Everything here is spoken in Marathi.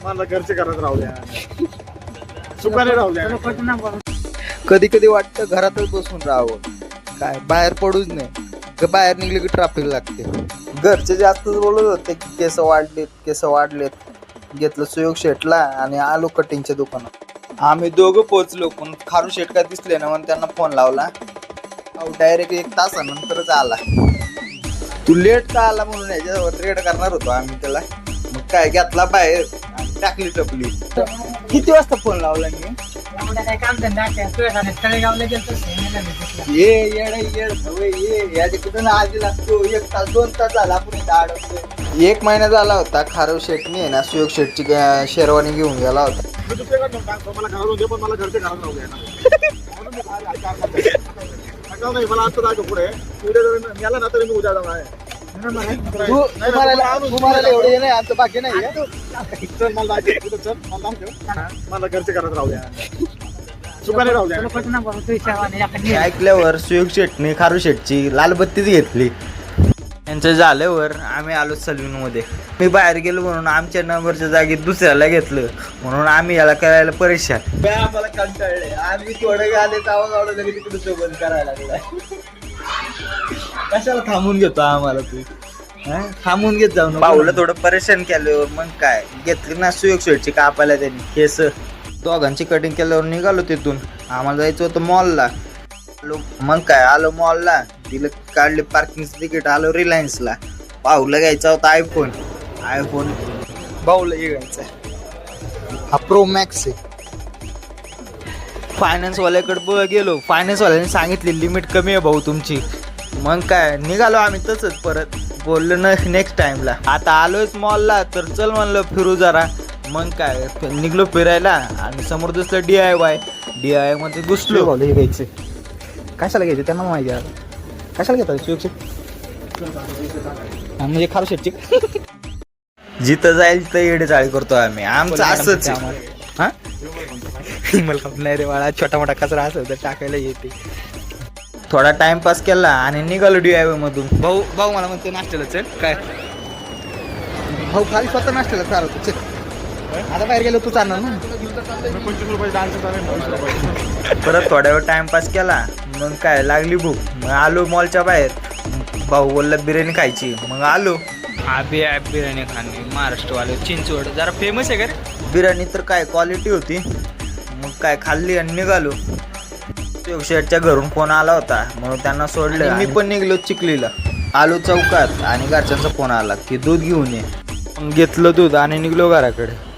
मला घरचे करत राहू द्या, सुखाने राहू द्या. कधी कधी वाटतं घरातच बसून राहावं, काय बाहेर पडूच नाही. बाहेर निघले की ट्रॅफिक लागते. घरचे जास्तच बोलत होते की केस वाढलेत. घेतलं सुयोग शेटला आणि आलो कटिंगच्या दुकानात. आम्ही दोघं पोहोचलो, पण खारू शेट काय दिसले ना, म्हणून त्यांना फोन लावला. डायरेक्ट 1 तासानंतरच आला. तू लेट का आला म्हणून याच्यावर रेड करणार होतो आम्ही त्याला. मग काय घेतला बाहेर आणि टाकली टपली. किती वाजता फोन लावला मी? कुठून आधी लागतो. 1 तास 2 तास झाला आपण इथं अडकतोय. 1 महिना झाला होता. खारव शेटने ना सुयोग शेटची शेरवानी घेऊन गेला होता. मला घरात दे, पण मला घरचे घरात राहू द्या. नाही, मला आता जायचं पुढे. उद्या जर गेला ना तरी मी उद्या जाणार आहे. तुम्हाला एवढे नाही, आमचं बाकी नाही. चल मला जायचं, चल मला घरचे घरात राहू द्या, सुखाने राहू द्या. ऐकल्यावर सुयोग शेटने खारू शेटची लालबत्तीच घेतली. त्यांचं झाल्यावर आम्ही आलो सलून मध्ये. मी बाहेर गेलो म्हणून आमच्या नंबरच्या जागी दुसऱ्याला घेतलं, म्हणून आम्ही याला करायला परेशान. आम्हाला कंटाळले. आम्ही थोडे आले तावड लगेच तिकडे सोबत करायला लागलाय. कशाला थांबून घेतो आम्हाला तू? थांबून घेत जाऊ. पाहुलं थोडं परेशान केल्यावर मग काय घेतली ना सुयोग शेटची कापायला त्यांनी केस. दोघांची कटिंग केल्यावर निघालो तिथून. आम्हाला जायचं होतं मॉलला. मग काय आलो मॉलला, तिला काढले पार्किंगचं तिकीट. आलो रिलायन्सला. भाऊला घ्यायचा होता आयफोन भाऊला घ्यायचा. हा प्रो मॅक्स आहे. फायनान्सवाल्याकडे गेलो. फायनान्सवाल्याने सांगितली लिमिट कमी आहे भाऊ तुमची. मग काय निघालो आम्ही तसंच परत. बोललो ना नेक्स्ट टाइमला. आता आलोच मॉलला, तर चल म्हणलं फिरू जरा. मग काय निघलो फिरायला आणि समोर दिसलं DIY मध्ये घुसलो. घ्यायचे कशाला घ्यायचे त्यांना माहिती आहे. कशाला घेतात म्हणजे खारू शेटची. जिथं जाईल तिथं येडेचाळी करतो आम्ही. आमचं असंच हा. मला नाही रे बाळा, छोटा मोठा कचरा असेल तर टाकायला येते. थोडा टाइमपास केला आणि निघालो DIY मधून. भाऊ मला म्हणते नाश्त्याला चल. काय भाऊ खाली स्वतः नाश्त्याला चालवतो. चल आता बाहेर गेलो तू चालणार ना. 25 रुपये डान्स चालेल. परत थोड्या वेळ टाइमपास केला. मग काय लागली भूक. मग आलो मॉलच्या बाहेर. भाऊ बोलला बिर्याणी खायची. मग आलो. बिर्याणी खाणे महाराष्ट्रवाले चिंचवड जरा फेमस आहे का रे. बिर्याणी तर काय क्वालिटी होती. मग काय खाल्ली आणि निघालो. शेटच्या घरून फोन आला होता म्हणून त्यांना सोडलं. मी पण निघलो चिखलीला. आलो चौकात आणि घरच्यांचा फोन आला की दूध घेऊन ये. घेतलं दूध आणि निघलो घराकडे.